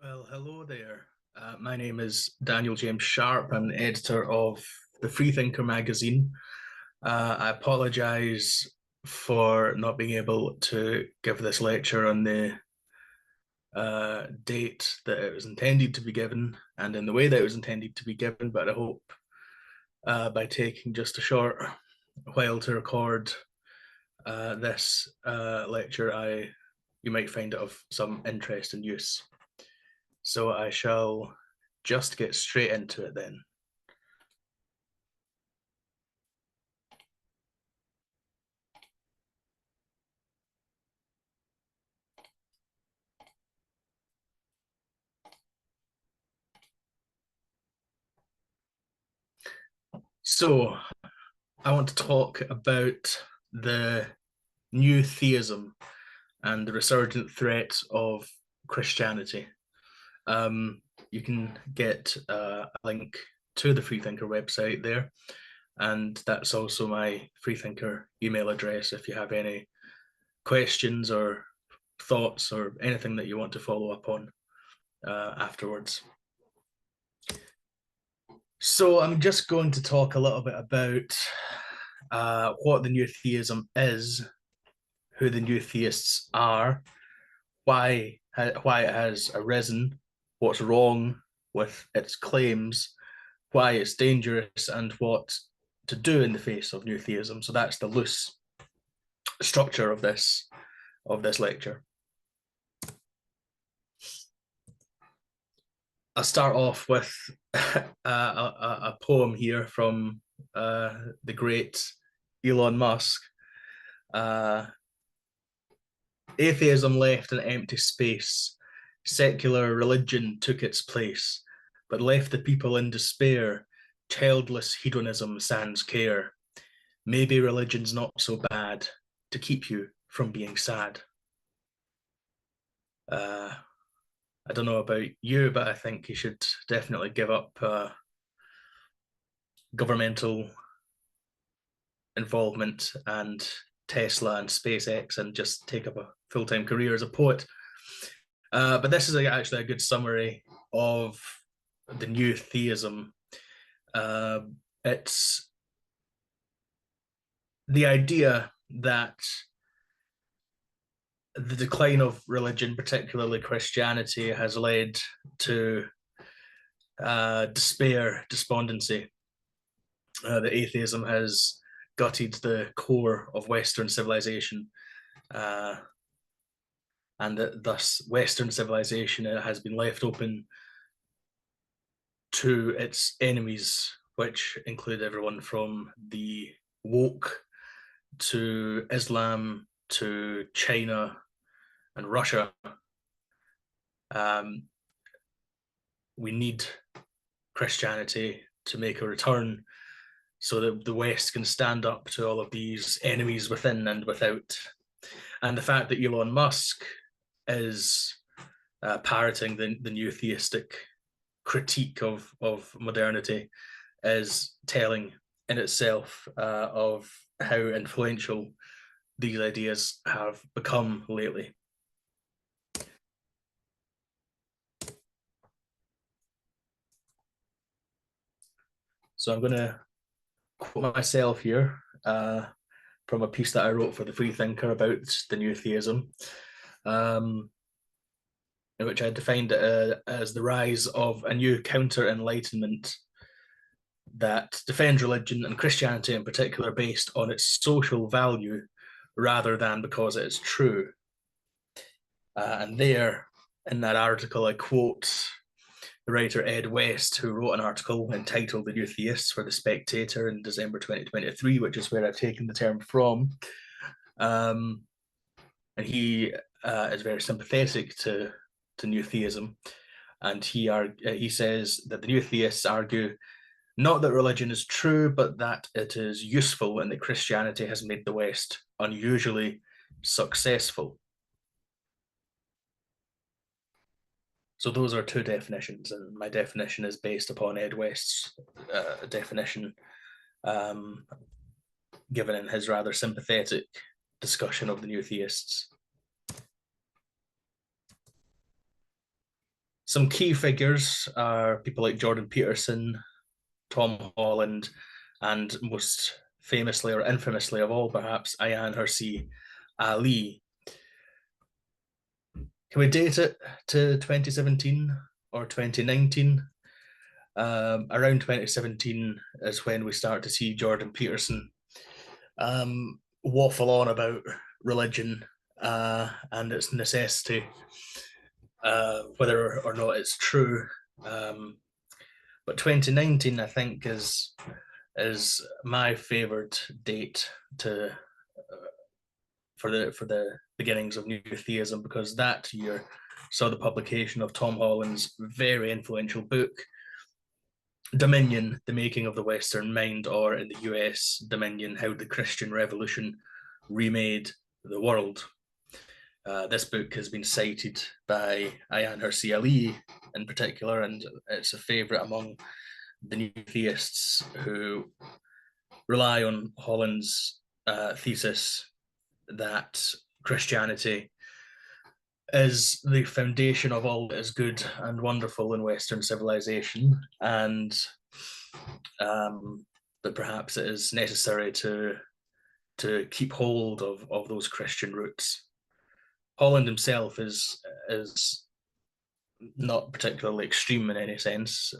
Well, hello there. My name is Daniel James Sharp. I'm the editor of the Freethinker magazine. I apologize for not being able to give this lecture on the date that it was intended to be given and in the way that it was intended to be given, but I hope by taking just a short while to record this lecture, you might find it of some interest and use. So I shall just get straight into it then. So I want to talk about the new theism and the resurgent threat of Christianity. You can get a link to the Freethinker website there, and that's also my Freethinker email address if you have any questions or thoughts or anything that you want to follow up on afterwards. So I'm just going to talk a little bit about what the new theism is, who the new theists are, why it has arisen, what's wrong with its claims, why it's dangerous, and what to do in the face of new theism. So that's the loose structure of this lecture. I'll start off with a poem here from the great Elon Musk. Atheism left an empty space. Secular religion took its place, but left the people in despair. Childless hedonism sans care. Maybe religion's not so bad to keep you from being sad. I don't know about you, but I think you should definitely give up governmental involvement and Tesla and SpaceX and just take up a full-time career as a poet. But this is actually a good summary of the new theism. It's the idea that the decline of religion, particularly Christianity, has led to despair, despondency. That atheism has gutted the core of Western civilization, and that thus Western civilization has been left open to its enemies, which include everyone from the woke to Islam to China and Russia. We need Christianity to make a return so that the West can stand up to all of these enemies within and without. And the fact that Elon Musk is parroting the new theistic critique of modernity is telling in itself of how influential these ideas have become lately. So I'm going to quote myself here from a piece that I wrote for the Freethinker about the new theism, in which I defined it as the rise of a new counter-enlightenment that defends religion and Christianity in particular based on its social value rather than because it is true. And there, in that article, I quote the writer Ed West, who wrote an article entitled The New Theists for The Spectator in December 2023, which is where I've taken the term from. And he is very sympathetic to new theism. And he says that the new theists argue not that religion is true, but that it is useful and that Christianity has made the West unusually successful. So those are two definitions, and my definition is based upon Ed West's definition, given in his rather sympathetic discussion of the new theists. Some key figures are people like Jordan Peterson, Tom Holland, and most famously or infamously of all, perhaps, Ayaan Hirsi Ali. Can we date it to 2017 or 2019? Around 2017 is when we start to see Jordan Peterson waffle on about religion and its necessity, whether or not it's true. But 2019, I think, is my favorite date to for the beginnings of new theism, because that year saw the publication of Tom Holland's very influential book, Dominion, The Making of the Western Mind, or in the US, Dominion, How the Christian Revolution Remade the World. This book has been cited by Ayaan Hirsi Ali in particular, and it's a favourite among the new theists who rely on Holland's thesis that Christianity is the foundation of all that is good and wonderful in Western civilization, and that perhaps it is necessary to keep hold of those Christian roots. Holland himself is not particularly extreme in any sense,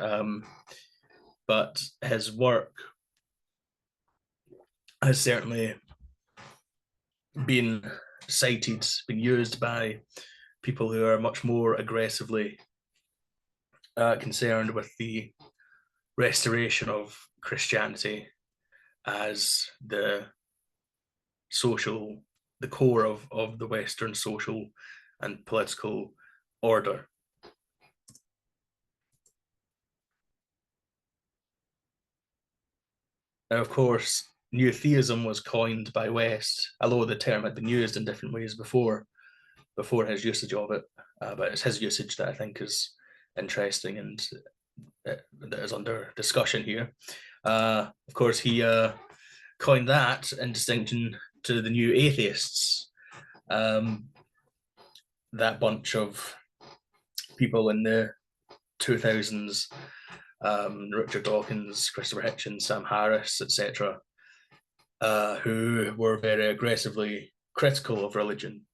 but his work has certainly been cited, been used by people who are much more aggressively concerned with the restoration of Christianity as the core of the Western social and political order. Now, of course, new theism was coined by West, although the term had been used in different ways before his usage of it. But it's his usage that I think is interesting and that is under discussion here. Of course, he coined that in distinction to the new atheists, that bunch of people in the 2000s, Richard Dawkins, Christopher Hitchens, Sam Harris, etc., who were very aggressively critical of religion.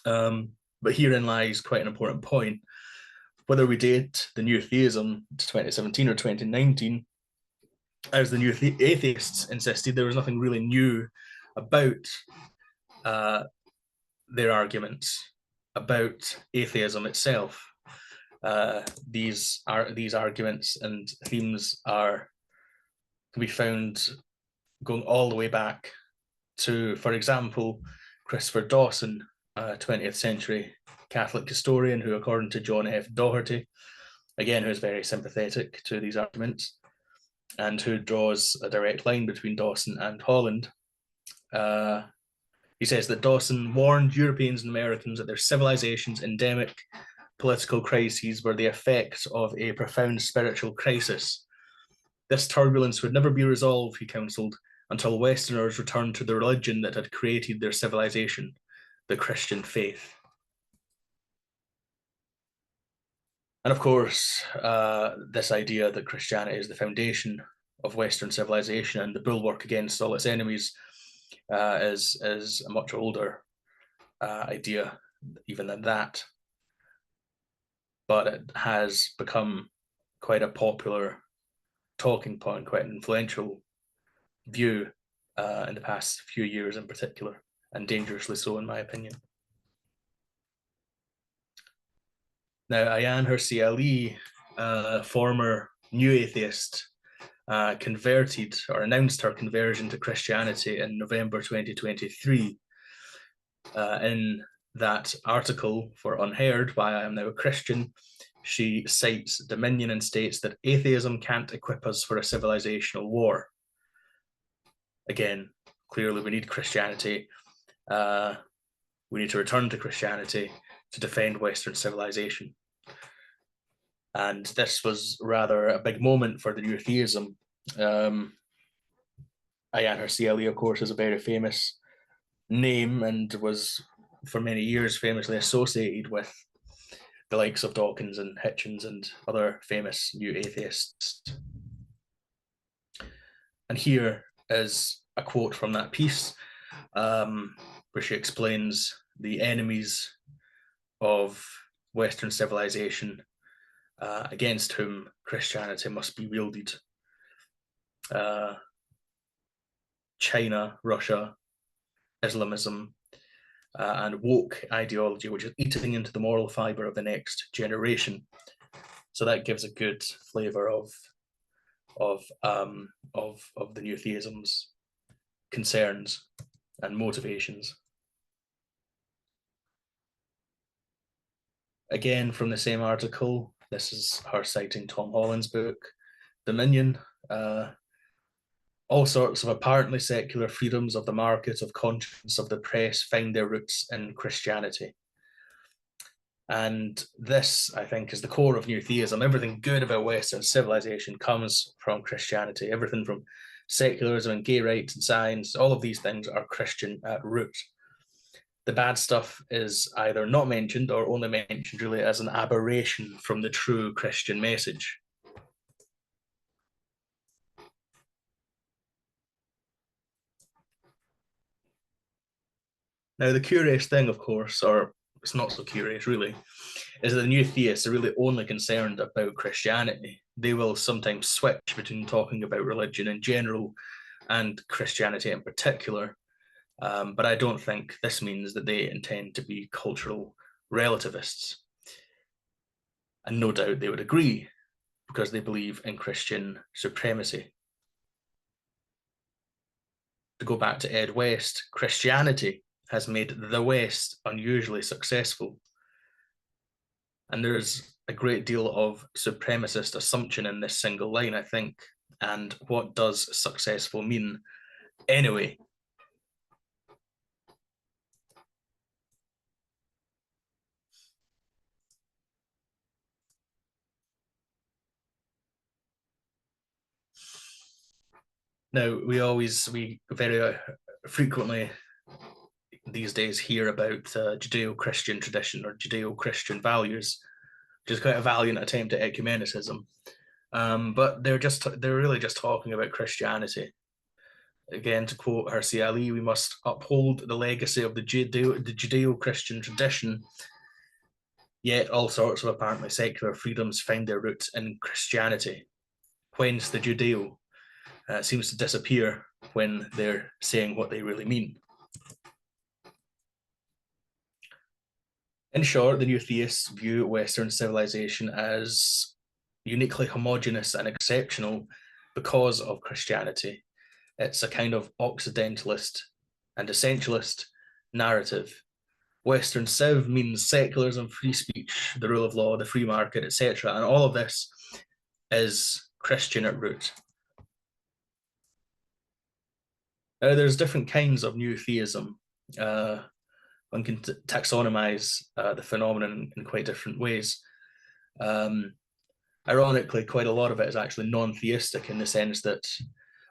But herein lies quite an important point. Whether we date the new theism to 2017 or 2019, as the new atheists insisted, there was nothing really new about their arguments about atheism itself. These arguments and themes can be found going all the way back to, for example, Christopher Dawson, 20th century Catholic historian who, according to John F. Doherty, again, who is very sympathetic to these arguments and who draws a direct line between Dawson and Holland, he says that Dawson warned Europeans and Americans that their civilization's endemic political crises were the effect of a profound spiritual crisis. This turbulence would never be resolved, he counseled, until Westerners returned to the religion that had created their civilization, the Christian faith. And of course, this idea that Christianity is the foundation of Western civilization and the bulwark against all its enemies is a much older idea even than that. But it has become quite a popular talking point, quite an influential view in the past few years in particular, and dangerously so in my opinion. Now, Ayaan Hirsi Ali, former new atheist, converted or announced her conversion to Christianity in November 2023. In that article for Unheard, Why I Am Now a Christian, she cites Dominion and states that atheism can't equip us for a civilizational war. Again, clearly we need Christianity. We need to return to Christianity to defend Western civilization. And this was rather a big moment for the new theism. Ayaan Hirsi Ali, of course, is a very famous name and was for many years famously associated with the likes of Dawkins and Hitchens and other famous new atheists. And here is a quote from that piece, where she explains the enemies of Western civilization against whom Christianity must be wielded. China, Russia, Islamism, and woke ideology, which is eating into the moral fiber of the next generation. So that gives a good flavor of the new theism's concerns and motivations. Again, from the same article, this is her citing Tom Holland's book, Dominion. All sorts of apparently secular freedoms of the market, of conscience, of the press find their roots in Christianity. And this, I think, is the core of new theism. Everything good about Western civilization comes from Christianity. Everything from secularism and gay rights and science, all of these things are Christian at root. The bad stuff is either not mentioned or only mentioned really as an aberration from the true Christian message. Now, the curious thing, of course, or it's not so curious really, is that the new theists are really only concerned about Christianity. They will sometimes switch between talking about religion in general and Christianity in particular. But I don't think this means that they intend to be cultural relativists. And no doubt they would agree, because they believe in Christian supremacy. To go back to Ed West, Christianity has made the West unusually successful. And there's a great deal of supremacist assumption in this single line, I think. And what does successful mean anyway? Now, we very frequently these days hear about Judeo-Christian tradition or Judeo-Christian values, which is quite a valiant attempt at ecumenicism. But they're really just talking about Christianity. Again, to quote Hirsi Ali, we must uphold the legacy of the Judeo-Christian tradition, yet all sorts of apparently secular freedoms find their roots in Christianity. Whence the Judeo seems to disappear when they're saying what they really mean. In short, the new theists view Western civilization as uniquely homogenous and exceptional because of Christianity. It's a kind of Occidentalist and essentialist narrative. Western Civ means secularism, free speech, the rule of law, the free market, etc. And all of this is Christian at root. There's different kinds of new theism. One can taxonomize the phenomenon in quite different ways. Ironically, quite a lot of it is actually non-theistic in the sense that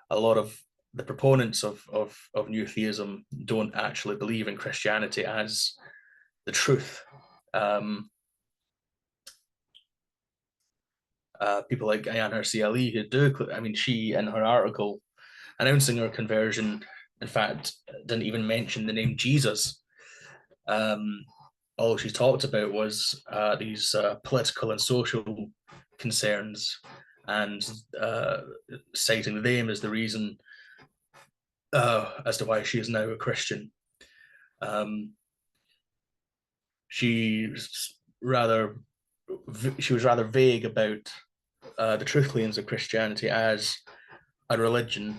a lot of the proponents of new theism don't actually believe in Christianity as the truth. People like Ayaan Hirsi Ali who do, I mean, she in her article announcing her conversion, in fact, didn't even mention the name Jesus. All she talked about was these political and social concerns, and citing them as the reason as to why she is now a Christian. She was rather vague about the truth claims of Christianity as a religion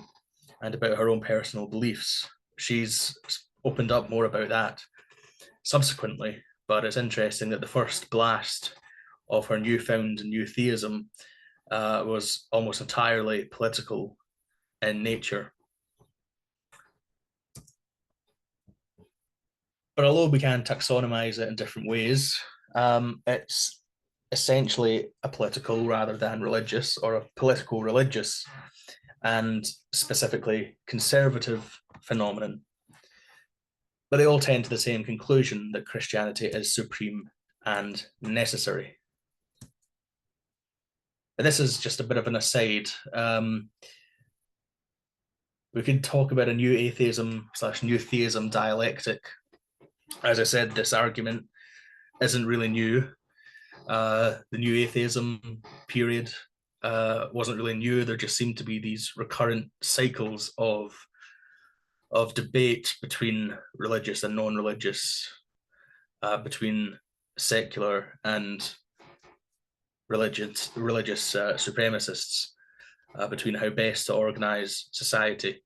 and about her own personal beliefs. She's opened up more about that subsequently, but it's interesting that the first blast of her newfound new theism was almost entirely political in nature. But although we can taxonomize it in different ways, it's essentially a political rather than religious, or a political religious, and specifically conservative phenomenon. But they all tend to the same conclusion, that Christianity is supreme and necessary. And this is just a bit of an aside. We could talk about a new atheism / new theism dialectic. As I said, this argument isn't really new. The new atheism period wasn't really new. There just seemed to be these recurrent cycles of debate between religious and non-religious, between secular and religious supremacists, between how best to organize society,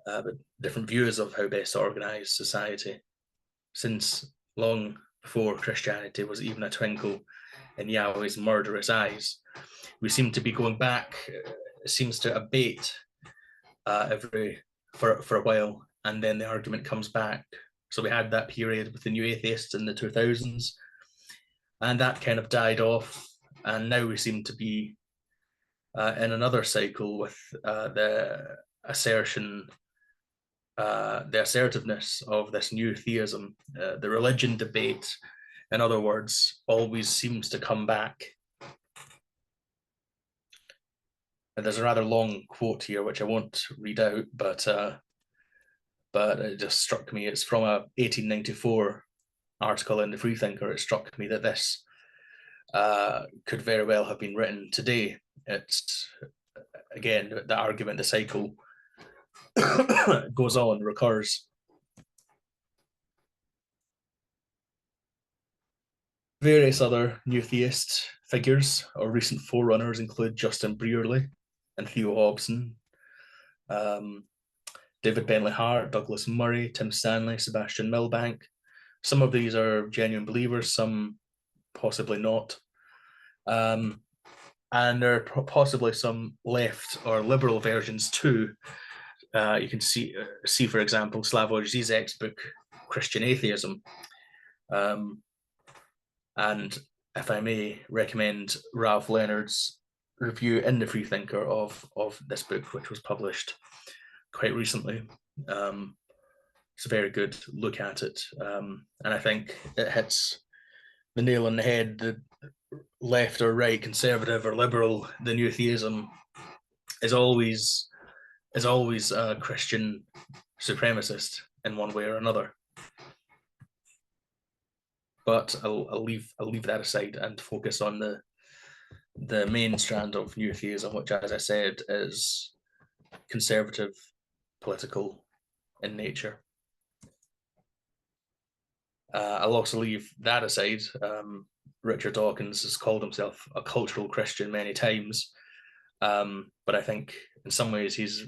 but different views of how best to organize society, since long before Christianity was even a twinkle in Yahweh's murderous eyes. We seem to be going back. It seems to abate for a while, and then the argument comes back. So we had that period with the new atheists in the 2000s, and that kind of died off. And now we seem to be in another cycle with the assertiveness of this new theism. The religion debate, in other words, always seems to come back. And there's a rather long quote here, which I won't read out, but it just struck me. It's from a 1894 article in the Freethinker. It struck me that this could very well have been written today. It's, again, the argument, the cycle goes on, recurs. Various other new theist figures or recent forerunners include Justin Brearley and Theo Hobson, David Bentley Hart, Douglas Murray, Tim Stanley, Sebastian Milbank. Some of these are genuine believers, some possibly not. And there are possibly some left or liberal versions too. You can see, for example, Slavoj Zizek's book, Christian Atheism. And if I may recommend Ralph Leonard's review in the Freethinker of this book, which was published quite recently. It's a very good look at it. And I think it hits the nail on the head. The left or right, conservative or liberal, the new theism is always a Christian supremacist in one way or another. But I'll leave that aside and focus on the main strand of new theism, which, as I said, is conservative, political in nature. I'll also leave that aside. Richard Dawkins has called himself a cultural Christian many times, but I think in some ways he's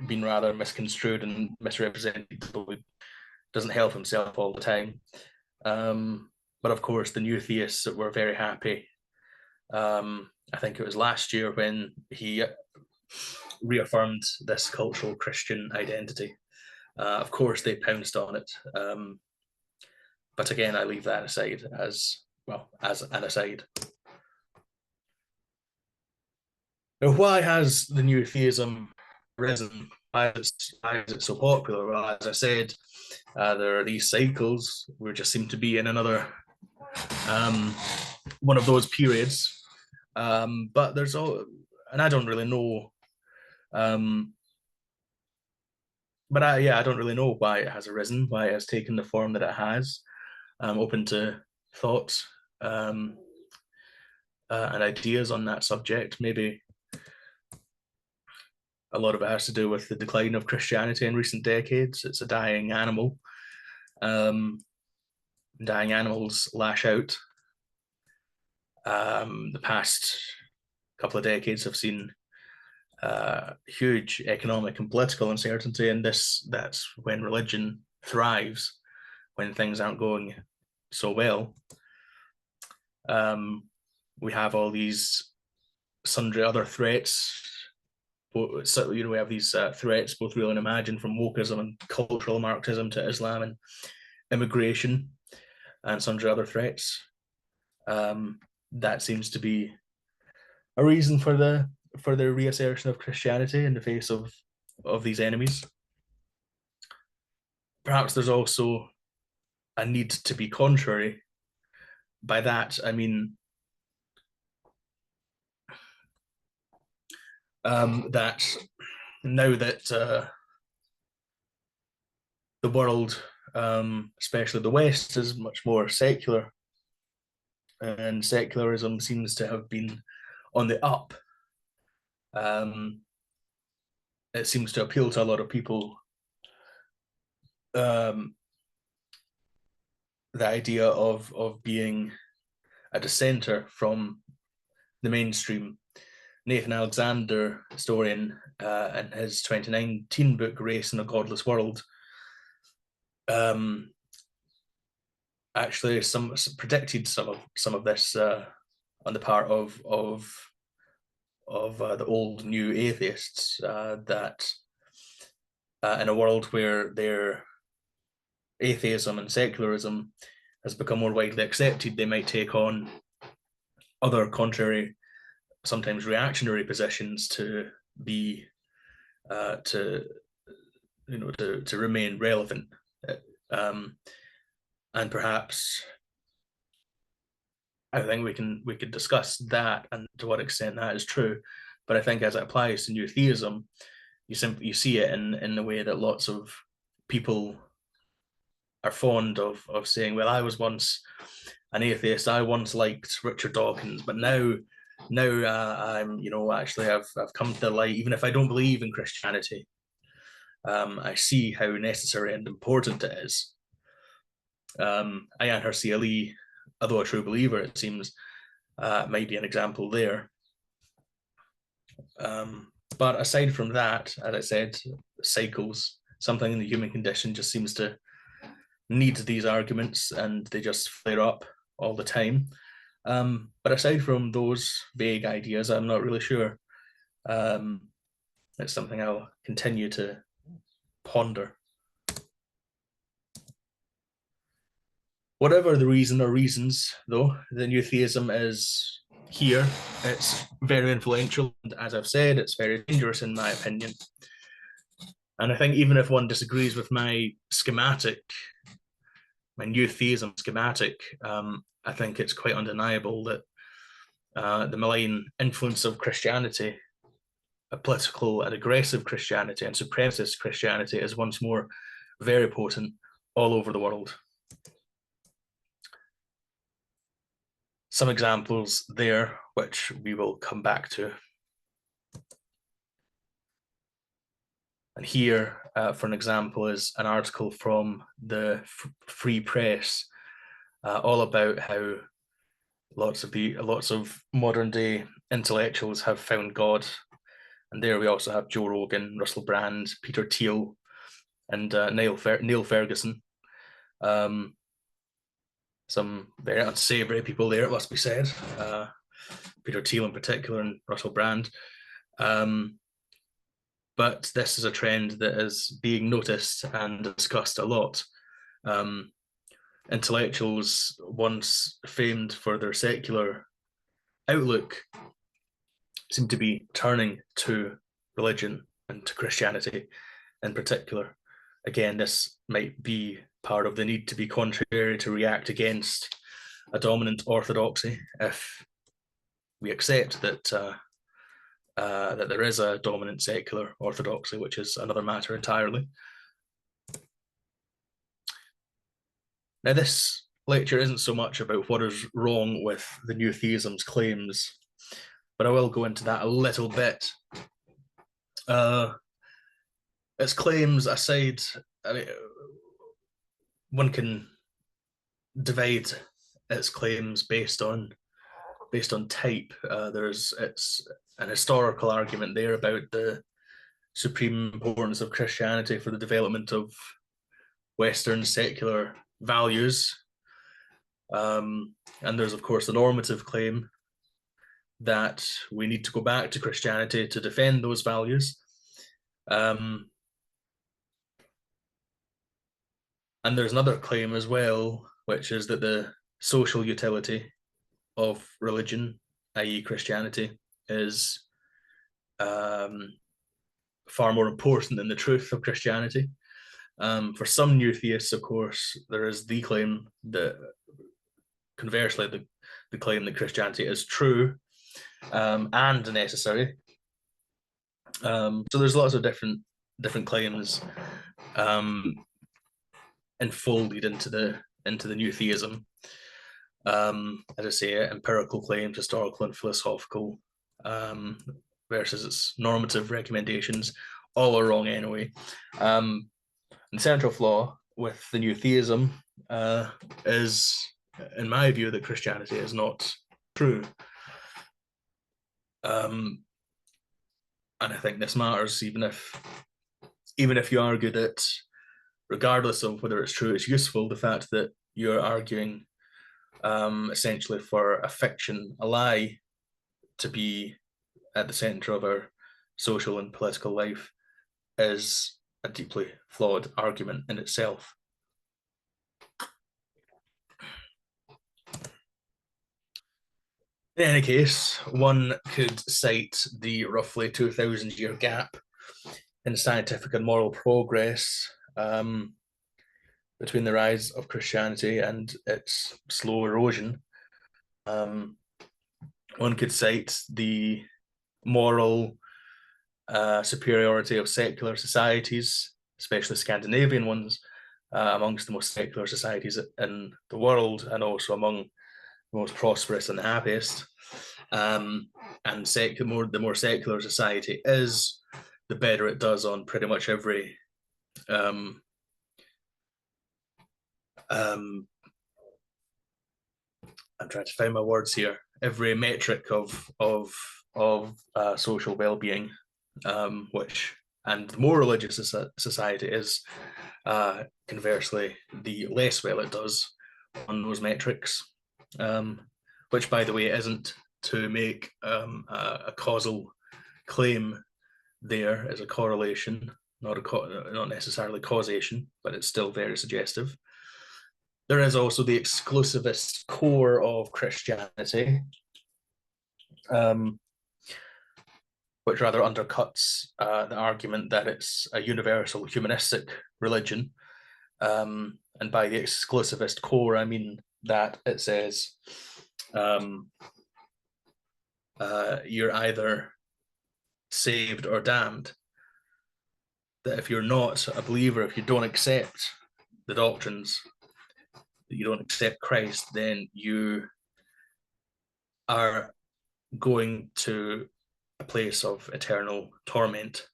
been rather misconstrued and misrepresented. He doesn't help himself all the time. But of course, the new theists were very happy. I think it was last year when he reaffirmed this cultural Christian identity. Of course, they pounced on it. But again, I leave that aside as an aside. Now, why has the new theism risen? Why is it so popular? Well, as I said, there are these cycles. We just seem to be in another one of those periods. But there's all, and I don't really know. I don't really know why it has arisen, why it has taken the form that it has. I'm open to thoughts and ideas on that subject. Maybe a lot of it has to do with the decline of Christianity in recent decades. It's a dying animal. Dying animals lash out. The past couple of decades have seen huge economic and political uncertainty, and that's when religion thrives, when things aren't going so well. We have all these sundry other threats. So, we have these threats, both real and imagined, from wokeism and cultural Marxism to Islam and immigration, and sundry other threats. That seems to be a reason for the reassertion of Christianity in the face of these enemies. Perhaps there's also a need to be contrary. by that, I mean that now that the world, especially the West, is much more secular, and secularism seems to have been on the up. It seems to appeal to a lot of people. The idea of being a dissenter from the mainstream. Nathan Alexander, historian, in his 2019 book "Race in a Godless World," actually predicted some of this on the part of the old new atheists, that in a world where their atheism and secularism has become more widely accepted, they might take on other contrary, sometimes reactionary positions to be to to remain relevant, and perhaps I think we could discuss that and to what extent that is true. But I think as it applies to new theism, you see it in the way that lots of people are fond of saying, well, I was once an atheist, I once liked Richard Dawkins, but now I'm, actually I've come to the light, even if I don't believe in Christianity, I see how necessary and important it is. Ayaan Hirsi Ali, although a true believer, it seems, might be an example there. But aside from that, as I said, cycles, something in the human condition just seems to need these arguments, and they just flare up all the time. But aside from those vague ideas, I'm not really sure. It's something I'll continue to ponder. Whatever the reason or reasons, though, the new theism is here. It's very influential, and as I've said, it's very dangerous in my opinion. And I think even if one disagrees with my schematic, my new theism schematic, I think it's quite undeniable that the malign influence of Christianity, a political and aggressive Christianity and supremacist Christianity, is once more very potent all over the world. Some examples there, which we will come back to. And here, for an example, is an article from the Free Press, all about how lots of modern day intellectuals have found God. And there we also have Joe Rogan, Russell Brand, Peter Thiel, and Neil Ferguson. Some very unsavory people there, it must be said. Peter Thiel in particular, and Russell Brand. But this is a trend that is being noticed and discussed a lot. Intellectuals once famed for their secular outlook seem to be turning to religion and to Christianity in particular. Again, this might be part of the need to be contrary, to react against a dominant orthodoxy, if we accept that that there is a dominant secular orthodoxy, which is another matter entirely. Now, this lecture isn't so much about what is wrong with the new theism's claims, but I will go into that a little bit. Its claims aside, I mean, one can divide its claims based on type. It's an historical argument there about the supreme importance of Christianity for the development of Western secular values. And there's, of course, the normative claim that we need to go back to Christianity to defend those values. And there's another claim as well, which is that the social utility of religion, i.e. Christianity, is far more important than the truth of Christianity. For some new theists, of course, there is the claim that conversely, the claim that Christianity is true and necessary. So there's lots of different claims enfolded into the new theism. As I say, empirical claims, historical and philosophical, versus its normative recommendations, all are wrong anyway. And the central flaw with the new theism is, in my view, that Christianity is not true. And I think this matters, even if you argue that, regardless of whether it's true, it's useful, the fact that you're arguing essentially for a fiction, a lie, to be at the center of our social and political life is a deeply flawed argument in itself. In any case, one could cite the roughly 2,000-year gap in scientific and moral progress between the rise of Christianity and its slow erosion. One could cite the moral superiority of secular societies, especially Scandinavian ones, amongst the most secular societies in the world, and also among the most prosperous and the happiest. And the more secular society is, the better it does on pretty much every I'm trying to find my words here. Every metric of social well-being, which, and the more religious society is, conversely, the less well it does on those metrics. Which, by the way, isn't to make a causal claim. There is a correlation, not necessarily causation, but it's still very suggestive. There is also the exclusivist core of Christianity, which rather undercuts the argument that it's a universal humanistic religion. And by the exclusivist core, I mean that it says you're either saved or damned. That if you're not a believer, if you don't accept the doctrines, that you don't accept Christ, then you are going to a place of eternal torment.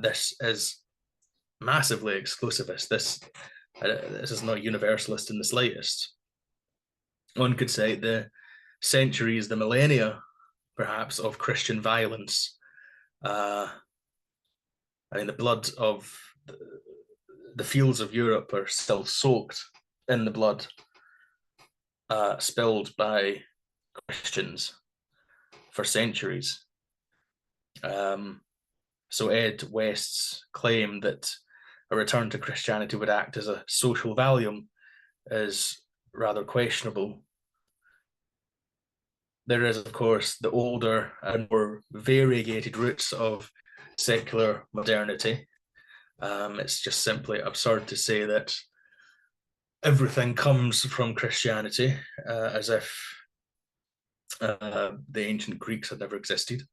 This is massively exclusivist. This is not universalist in the slightest. One could say the centuries, the millennia, perhaps, of Christian violence. The blood of the fields of Europe are still soaked in the blood spilled by Christians for centuries. So Ed West's claim that a return to Christianity would act as a social Valium is rather questionable. There is, of course, the older and more variegated roots of secular modernity. It's just simply absurd to say that everything comes from Christianity, as if the ancient Greeks had never existed.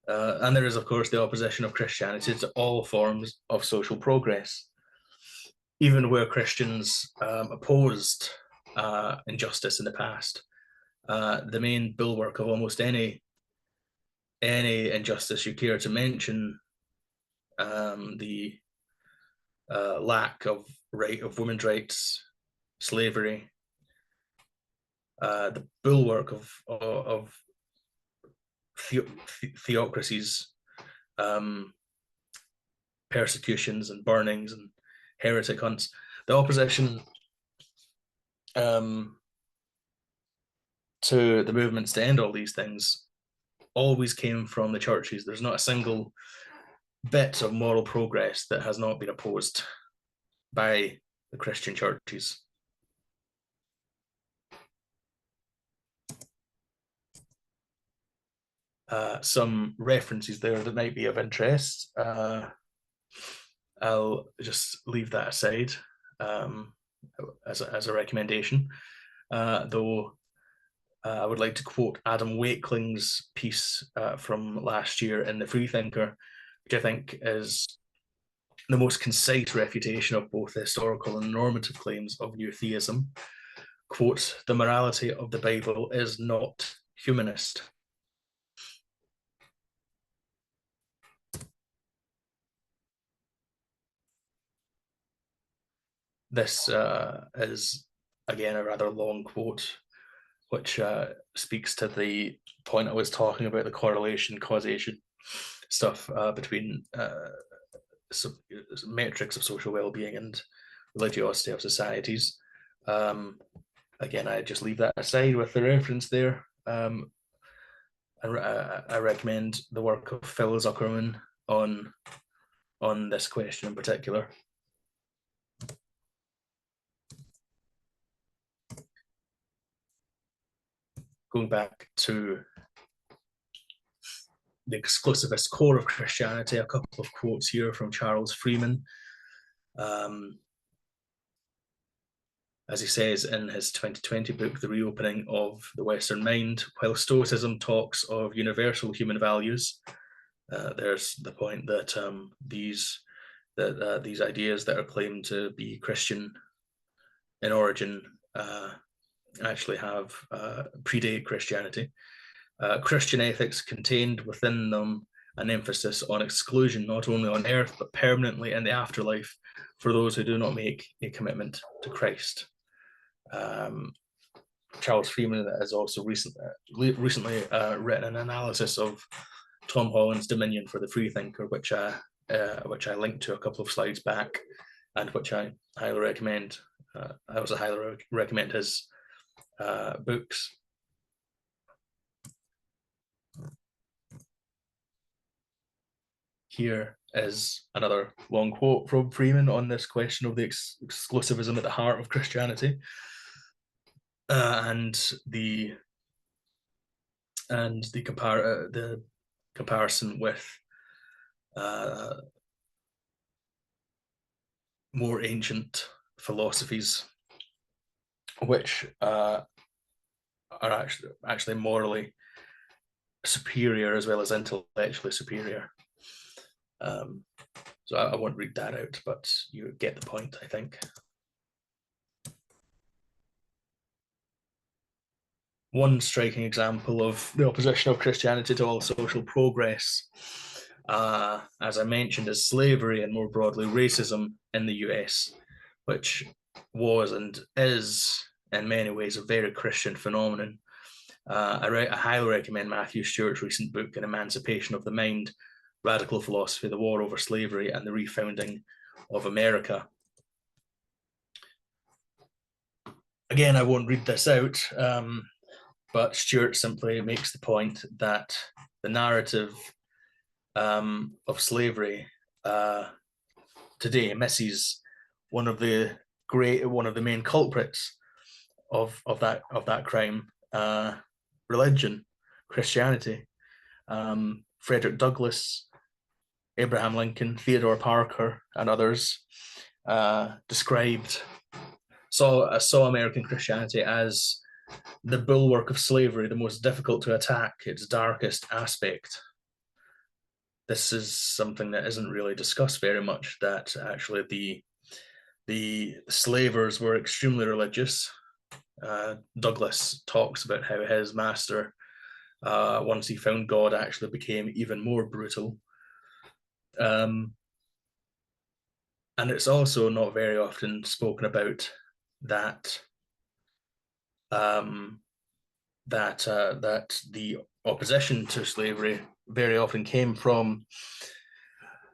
And there is, of course, the opposition of Christianity to all forms of social progress. Even where Christians opposed injustice in the past, the main bulwark of almost any injustice you care to mention, the lack of women's rights, slavery, the bulwark of theocracies, persecutions and burnings and heretic hunts. The opposition to the movements to end all these things always came from the churches. There's not a single bit of moral progress that has not been opposed by the Christian churches. Some references there that might be of interest. I'll just leave that aside as a recommendation. though I would like to quote Adam Wakeling's piece from last year in the Freethinker, which I think is the most concise refutation of both the historical and normative claims of new theism. Quote, "The morality of the Bible is not humanist." This is, again, a rather long quote, which speaks to the point I was talking about, the correlation, causation stuff between metrics of social well-being and religiosity of societies. Again, I just leave that aside with the reference there. I recommend the work of Phil Zuckerman on this question in particular. Going back to the exclusivist core of Christianity, a couple of quotes here from Charles Freeman. As he says in his 2020 book, The Reopening of the Western Mind, while Stoicism talks of universal human values, there's the point that these ideas that are claimed to be Christian in origin actually have predate Christianity. Christian ethics contained within them an emphasis on exclusion, not only on earth, but permanently in the afterlife for those who do not make a commitment to Christ. Charles Freeman has also recently written an analysis of Tom Holland's Dominion for the Freethinker, which I linked to a couple of slides back, and which I highly recommend. I also highly recommend his books. Here is another long quote from Freeman on this question of the exclusivism at the heart of Christianity, and the comparison with more ancient philosophies, which are actually morally superior as well as intellectually superior. So I won't read that out, but you get the point, I think. One striking example of the opposition of Christianity to all social progress, as I mentioned, is slavery and more broadly racism in the US, which was and is in many ways a very Christian phenomenon. I highly recommend Matthew Stewart's recent book, An Emancipation of the Mind, Radical Philosophy, the War Over Slavery and the Refounding of America. Again, I won't read this out, but Stewart simply makes the point that the narrative of slavery today misses one of the main culprits of that crime, religion, Christianity. Frederick Douglass, Abraham Lincoln, Theodore Parker, and others saw American Christianity as the bulwark of slavery, the most difficult to attack, its darkest aspect. This is something that isn't really discussed very much, that actually the slavers were extremely religious. Douglass talks about how his master, once he found God, actually became even more brutal. And it's also not very often spoken about that that the opposition to slavery very often came from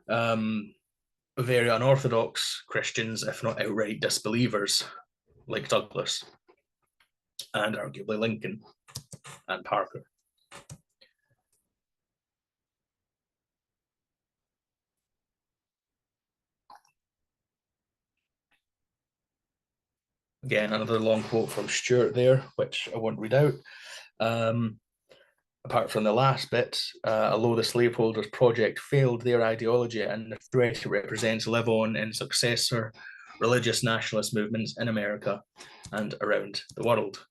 very unorthodox Christians, if not outright disbelievers, like Douglass and arguably Lincoln and Parker. Again, another long quote from Stewart there, which I won't read out. Apart from the last bit, although the slaveholders' project failed, their ideology and the threat it represents live on in successor religious nationalist movements in America and around the world.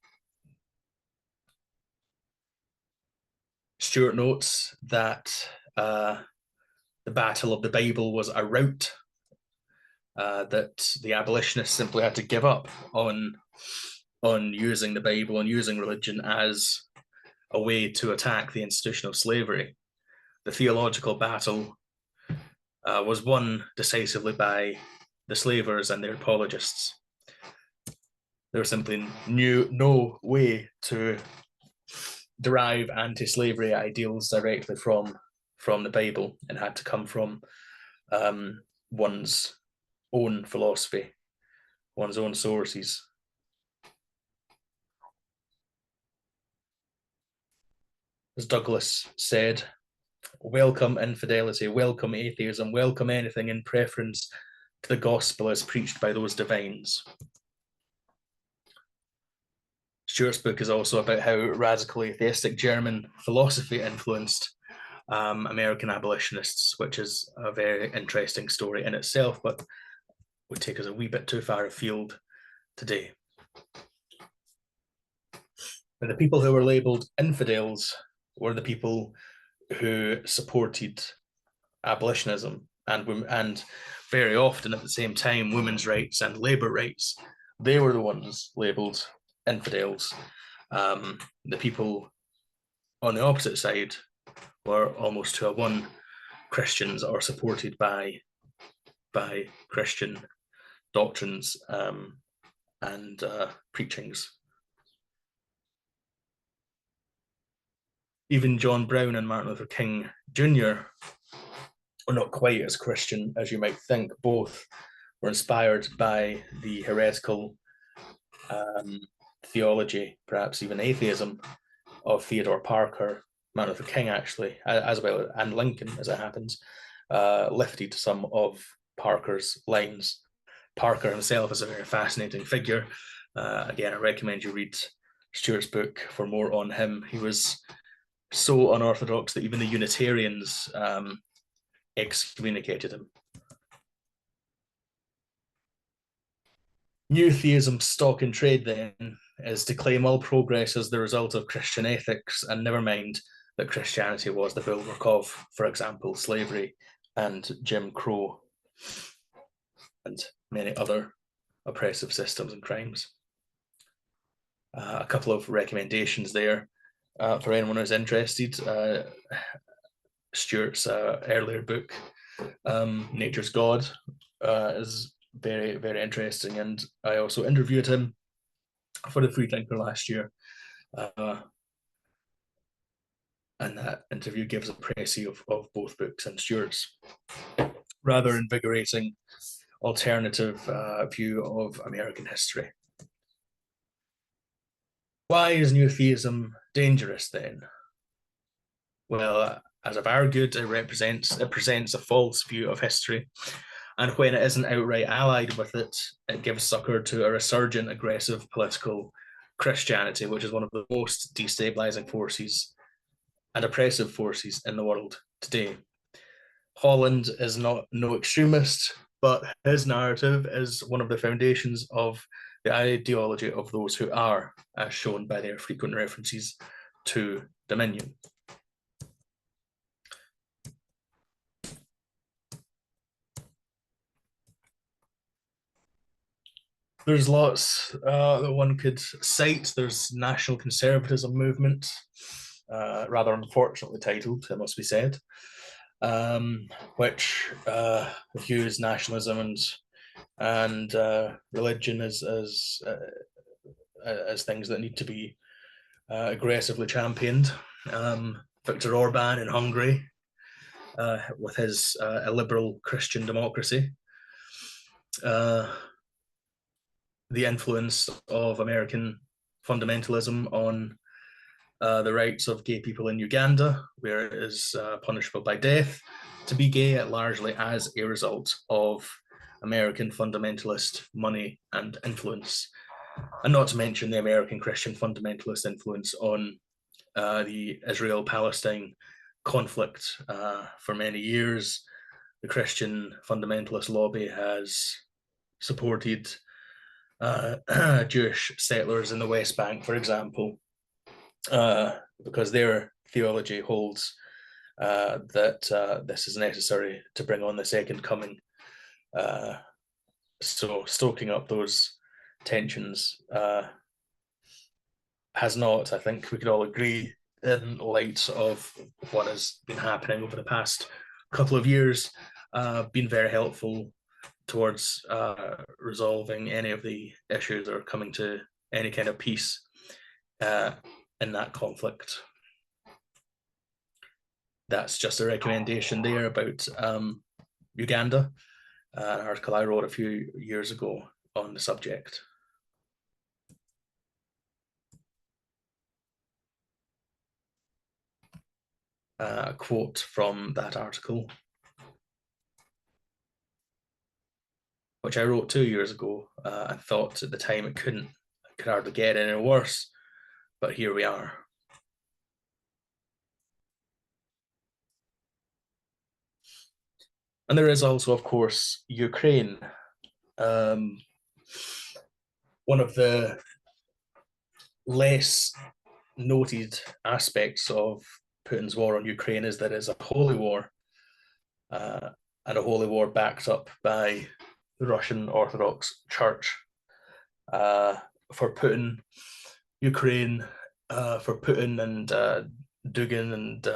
Stuart notes that the Battle of the Bible was a rout, that the abolitionists simply had to give up on using the Bible and using religion as a way to attack the institution of slavery. The theological battle was won decisively by the slavers and their apologists. There was simply no way to derive anti-slavery ideals directly from the Bible. It had to come from one's own philosophy, one's own sources. As Douglas said, welcome infidelity, welcome atheism, welcome anything in preference to the gospel as preached by those divines. Stuart's book is also about how radical atheistic German philosophy influenced American abolitionists, which is a very interesting story in itself, but would take us a wee bit too far afield today. Now, the people who were labelled infidels were the people who supported abolitionism and very often at the same time women's rights and labour rights. They were the ones labelled infidels. The people on the opposite side were almost to a one Christians or supported by Christian doctrines and preachings. Even John Brown and Martin Luther King Jr. were not quite as Christian as you might think. Both were inspired by the heretical theology, perhaps even atheism, of Theodore Parker. Martin Luther King, actually, as well, and Lincoln, as it happens, lifted some of Parker's lines. Parker himself is a very fascinating figure. Again, I recommend you read Stuart's book for more on him. He was so unorthodox that even the Unitarians excommunicated him. New theism's stock in trade, then, is to claim all progress as the result of Christian ethics, and never mind that Christianity was the bulwark of, for example, slavery and Jim Crow and many other oppressive systems and crimes. A couple of recommendations there for anyone who's interested. Stuart's earlier book, Nature's God, is very, very interesting, and I also interviewed him for the Freethinker last year, and that interview gives a précis of both books and Stuart's rather invigorating alternative view of American history. Why is new theism dangerous then? Well, as I've argued, it presents a false view of history, and when it isn't outright allied with it, it gives succor to a resurgent aggressive political Christianity, which is one of the most destabilizing forces and oppressive forces in the world today. Holland is no extremist, but his narrative is one of the foundations of the ideology of those who are, as shown by their frequent references to dominion. There's lots that one could cite. There's national conservatism movement, rather unfortunately titled, it must be said, which views nationalism and religion as things that need to be aggressively championed. Viktor Orban in Hungary, with his illiberal Christian democracy. The influence of American fundamentalism on the rights of gay people in Uganda, where it is punishable by death to be gay, largely as a result of American fundamentalist money and influence. And not to mention the American Christian fundamentalist influence on the Israel-Palestine conflict for many years. The Christian fundamentalist lobby has supported Jewish settlers in the West Bank, for example, because their theology holds that this is necessary to bring on the second coming. So stoking up those tensions has not, I think we could all agree, in light of what has been happening over the past couple of years, been very helpful towards resolving any of the issues or coming to any kind of peace in that conflict. That's just a recommendation there about Uganda, an article I wrote a few years ago on the subject. A quote from that article, which I wrote 2 years ago. I thought at the time it could hardly get any worse, but here we are. And there is also, of course, Ukraine. One of the less noted aspects of Putin's war on Ukraine is that it's a holy war, and a holy war backed up by the Russian Orthodox Church. For Putin, Ukraine, for Putin and Dugin and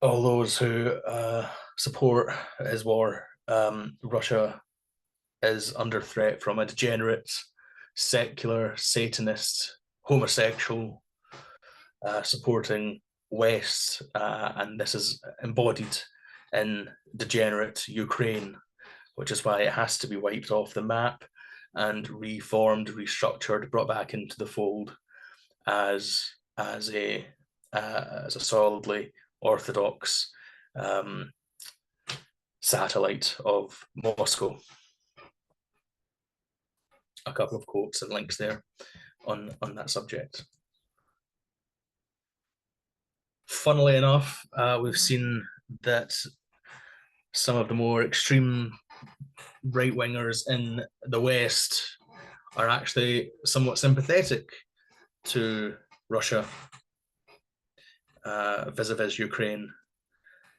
all those who support his war, Russia is under threat from a degenerate, secular, Satanist, homosexual supporting West, and this is embodied in degenerate Ukraine, which is why it has to be wiped off the map and reformed, restructured, brought back into the fold as a solidly Orthodox satellite of Moscow. A couple of quotes and links there on that subject. Funnily enough, we've seen that some of the more extreme right-wingers in the West are actually somewhat sympathetic to Russia vis-a-vis Ukraine.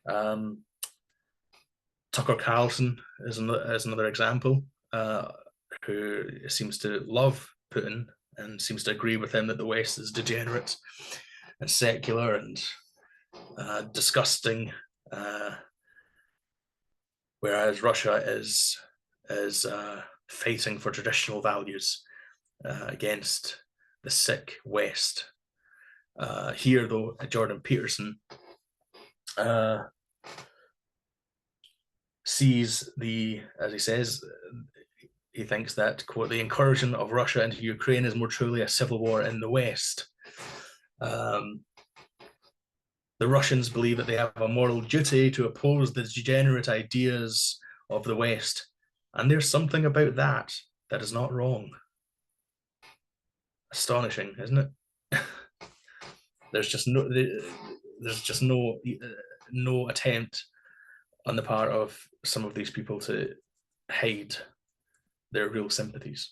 Tucker Carlson is another example, who seems to love Putin and seems to agree with him that the West is degenerate and secular and disgusting, whereas Russia is fighting for traditional values against the sick West. Here, though, Jordan Peterson sees as he says, he thinks that, quote, the incursion of Russia into Ukraine is more truly a civil war in the West. The Russians believe that they have a moral duty to oppose the degenerate ideas of the West, and there's something about that is not wrong. Astonishing, isn't it? There's just no attempt on the part of some of these people to hide their real sympathies.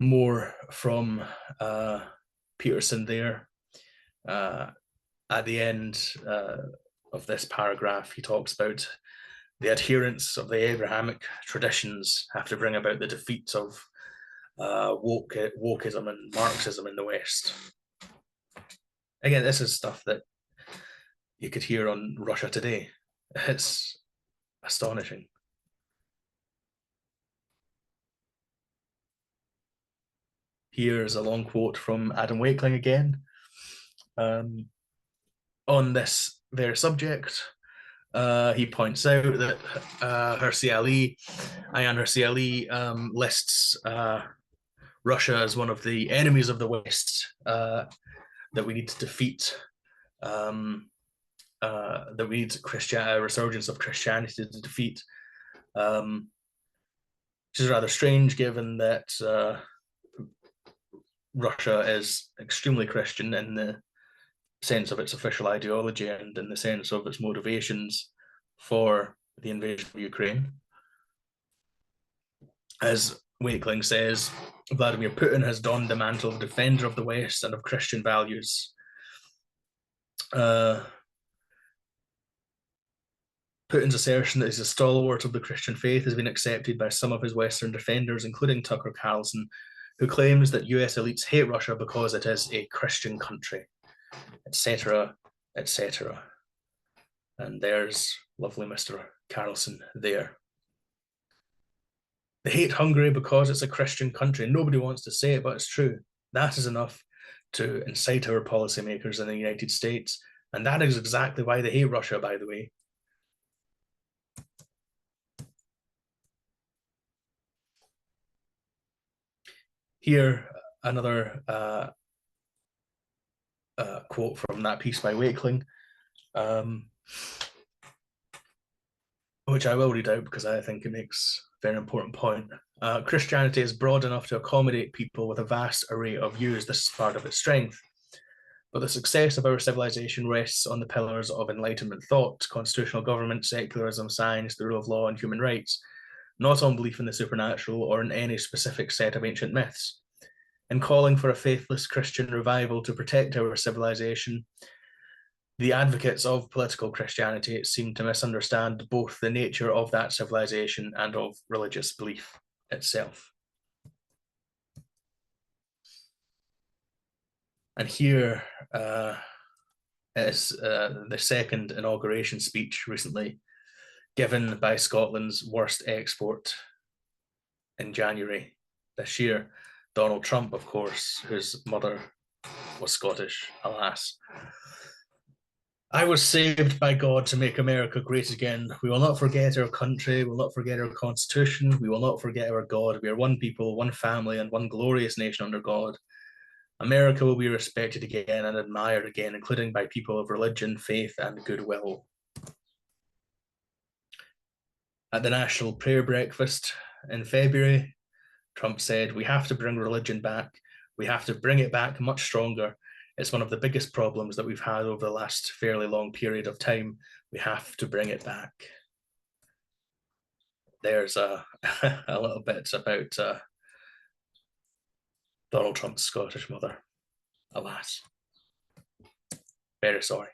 More from Peterson there. At the end of this paragraph, he talks about the adherents of the Abrahamic traditions have to bring about the defeat of wokeism and Marxism in the West. Again, this is stuff that you could hear on Russia Today. It's astonishing. Here's a long quote from Adam Wakeling again on this very subject. He points out that Ayan Hirsi lists Russia as one of the enemies of the West that we need to defeat, that we need a resurgence of Christianity to defeat, which is rather strange given that Russia is extremely Christian in the sense of its official ideology and in the sense of its motivations for the invasion of Ukraine. As Wakeling says, Vladimir Putin has donned the mantle of defender of the West and of Christian values. Putin's assertion that he's a stalwart of the Christian faith has been accepted by some of his Western defenders, including Tucker Carlson, who claims that US elites hate Russia because it is a Christian country, etc., etc. And there's lovely Mr. Carlson there. They hate Hungary because it's a Christian country. Nobody wants to say it, but it's true. That is enough to incite our policymakers in the United States. And that is exactly why they hate Russia, by the way. Here, another quote from that piece by Wakeling, which I will read out because I think it makes a very important point. Christianity is broad enough to accommodate people with a vast array of views. This is part of its strength. But the success of our civilization rests on the pillars of Enlightenment thought, constitutional government, secularism, science, the rule of law, and human rights, not on belief in the supernatural or in any specific set of ancient myths. In calling for a faithless Christian revival to protect our civilization, the advocates of political Christianity seem to misunderstand both the nature of that civilization and of religious belief itself. And here is the second inauguration speech recently given by Scotland's worst export in January this year. Donald Trump, of course, whose mother was Scottish, alas. I was saved by God to make America great again. We will not forget our country. We will not forget our constitution. We will not forget our God. We are one people, one family, and one glorious nation under God. America will be respected again and admired again, including by people of religion, faith, and goodwill. At the National Prayer Breakfast in February, Trump said, "We have to bring religion back. We have to bring it back much stronger. It's one of the biggest problems that we've had over the last fairly long period of time. We have to bring it back." There's a little bit about Donald Trump's Scottish mother. Alas. Very sorry.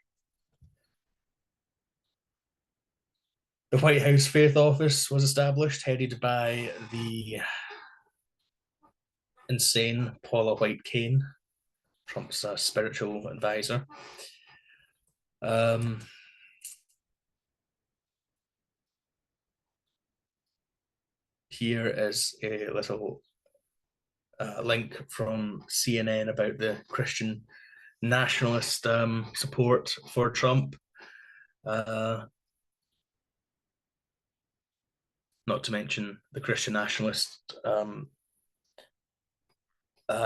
The White House Faith Office was established, headed by the insane Paula White Cain, Trump's spiritual advisor. Here is a little link from CNN about the Christian nationalist support for Trump. Not to mention the Christian nationalist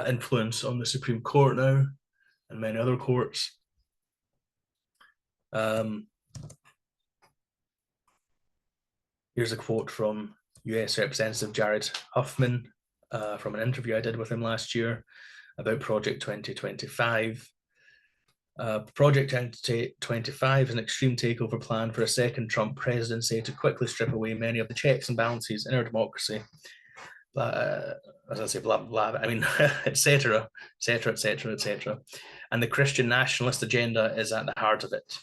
influence on the Supreme Court now and many other courts. Here's a quote from US Representative Jared Huffman from an interview I did with him last year about Project 2025. Project 2025 is an extreme takeover plan for a second Trump presidency to quickly strip away many of the checks and balances in our democracy. As I say, blah, blah, blah, I mean, etc., etc., etc., etc. And the Christian nationalist agenda is at the heart of it.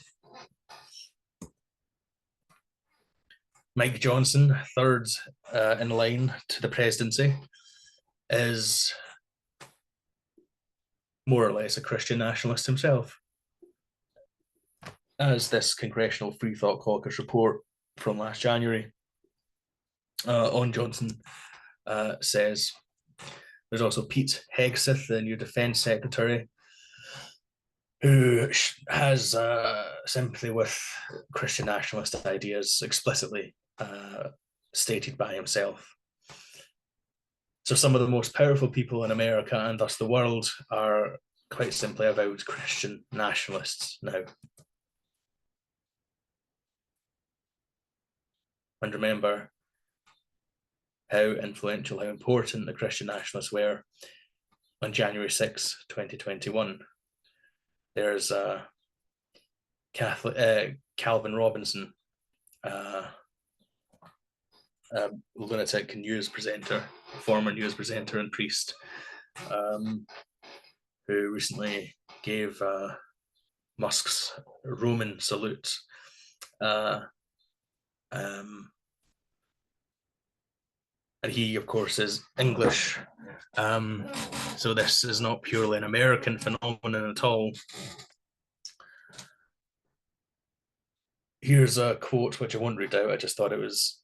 Mike Johnson, third in line to the presidency, is more or less a Christian nationalist himself. As this Congressional Free Thought Caucus report from last January on Johnson says. There's also Pete Hegseth, the new Defence Secretary, who has sympathy with Christian nationalist ideas explicitly stated by himself. So some of the most powerful people in America and thus the world are quite simply avowed Christian nationalists now. And remember how influential, how important the Christian nationalists were on January 6, 2021. There's Calvin Robinson, lunatic news presenter, former news presenter and priest, who recently gave Musk's Roman salute. And he, of course, is English. So this is not purely an American phenomenon at all. Here's a quote which I won't read out. I just thought it was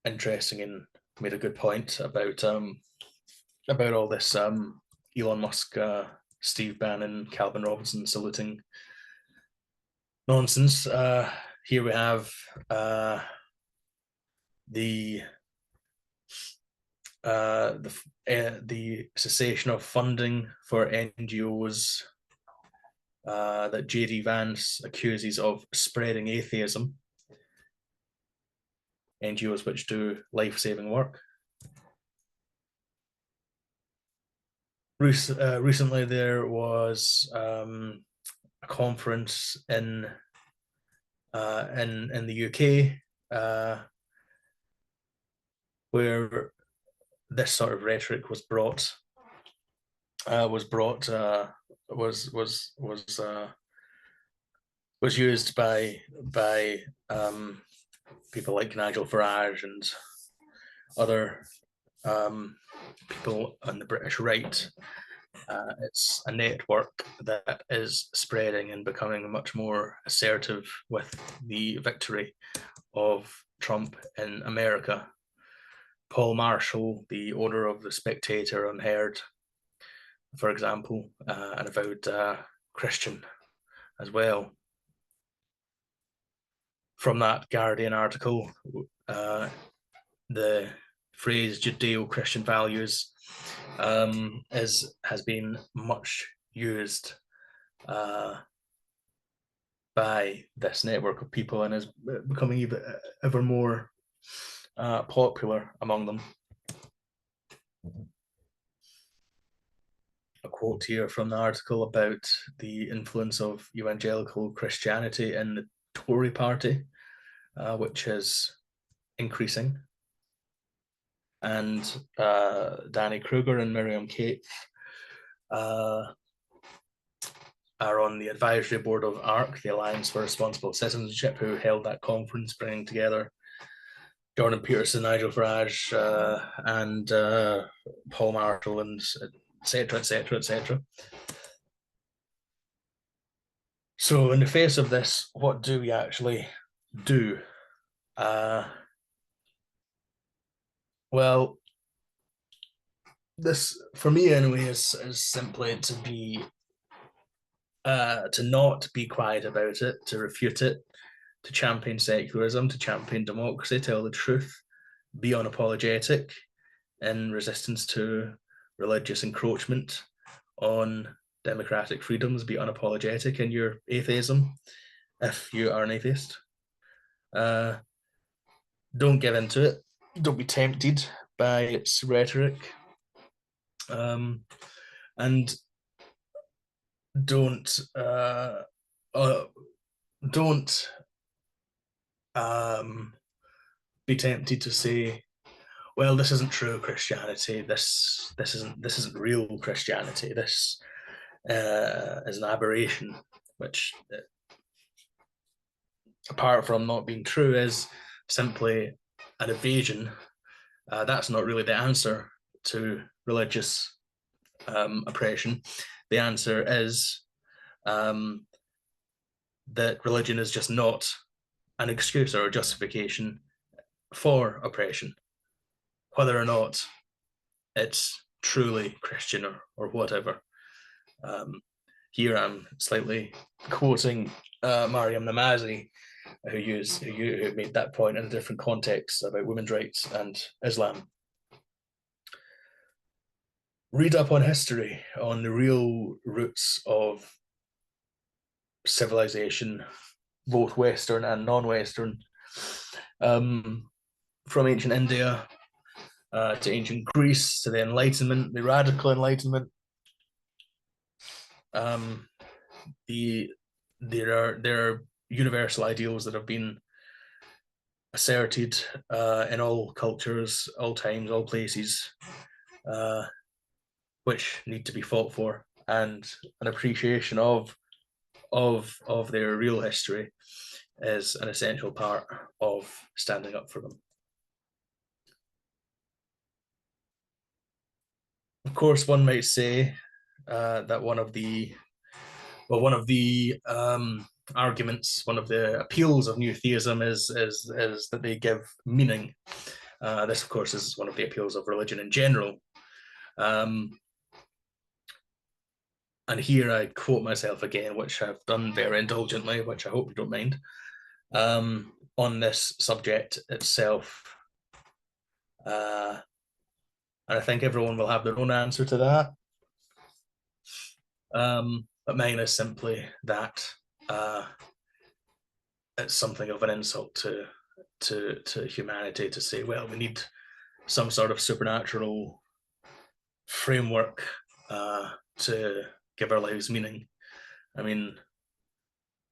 interesting and made a good point about all this Elon Musk, Steve Bannon, Calvin Robinson saluting nonsense. Here we have the cessation of funding for NGOs that J.D. Vance accuses of spreading atheism, NGOs which do life-saving work. Recently, there was a conference in the UK where this sort of rhetoric was used by people like Nigel Farage and other people on the British right. It's a network that is spreading and becoming much more assertive with the victory of Trump in America. Paul Marshall, the owner of The Spectator, Unheard, for example, an avowed Christian as well. From that Guardian article, the phrase Judeo-Christian values has been much used by this network of people and is becoming ever more popular among them. A quote here from the article about the influence of evangelical Christianity in the Tory party, which is increasing. And Danny Kruger and Miriam Cape are on the advisory board of ARC, the Alliance for Responsible Citizenship, who held that conference, bringing together Jordan Peterson, Nigel Farage, and Paul Marshall, and etc., etc., etc. So in the face of this, what do we actually do? Well, this, for me anyway, is simply to not be quiet about it, to refute it, to champion secularism, to champion democracy, tell the truth, be unapologetic in resistance to religious encroachment on democratic freedoms, be unapologetic in your atheism if you are an atheist. Don't give into it. Don't be tempted by its rhetoric. And don't be tempted to say, well, this isn't true Christianity. This isn't real Christianity. This is an aberration, which, apart from not being true, is simply an evasion. That's not really the answer to religious oppression. The answer is that religion is just not an excuse or a justification for oppression, whether or not it's truly Christian or whatever. Here I'm slightly quoting Mariam Namazi, who made that point in a different context about women's rights and Islam. Read up on history, on the real roots of civilization, both Western and non-Western, from ancient India to ancient Greece, to the Enlightenment, the radical Enlightenment. there are universal ideals that have been asserted in all cultures, all times, all places, which need to be fought for, and an appreciation of their real history is an essential part of standing up for them. Of course, one might say that one of the arguments, one of the appeals of new theism is that they give meaning. This, of course, is one of the appeals of religion in general. And here I quote myself again, which I've done very indulgently, which I hope you don't mind, on this subject itself. And I think everyone will have their own answer to that. But mine is simply that it's something of an insult to humanity to say, well, we need some sort of supernatural framework to give our lives meaning. I mean,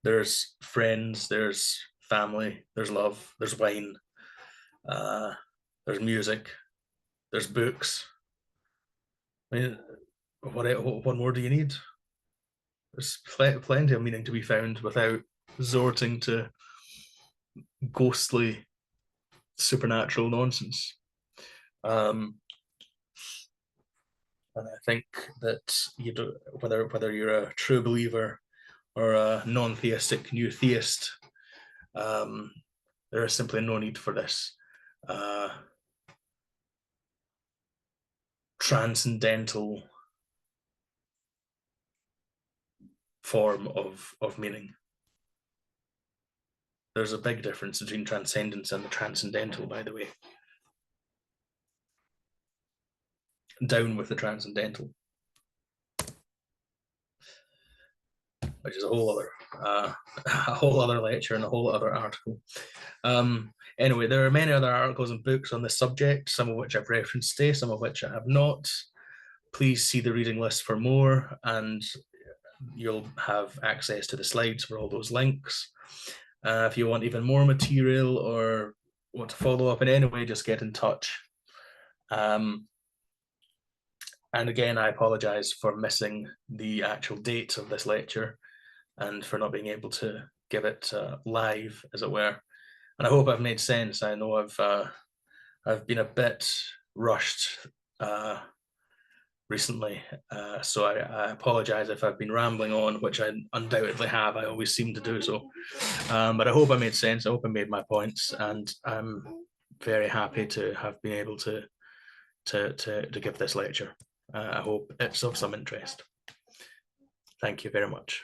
there's friends, there's family, there's love, there's wine, there's music, there's books. I mean, what more do you need? There's plenty of meaning to be found without resorting to ghostly supernatural nonsense. And I think that you do, whether you're a true believer or a non-theistic new theist, there is simply no need for this transcendental form of meaning. There's a big difference between transcendence and the transcendental, by the way. Down with the transcendental, which is a whole other lecture and a whole other article. Anyway, there are many other articles and books on this subject, some of which I've referenced today, some of which I have not. Please see the reading list for more, and you'll have access to the slides for all those links. If you want even more material or want to follow up in any way, just get in touch. And again, I apologize for missing the actual date of this lecture and for not being able to give it live, as it were. And I hope I've made sense. I know I've been a bit rushed recently, so I apologize if I've been rambling on, which I undoubtedly have. I always seem to do so. But I hope I made sense. I hope I made my points, and I'm very happy to have been able to give this lecture. I hope it's of some interest. Thank you very much.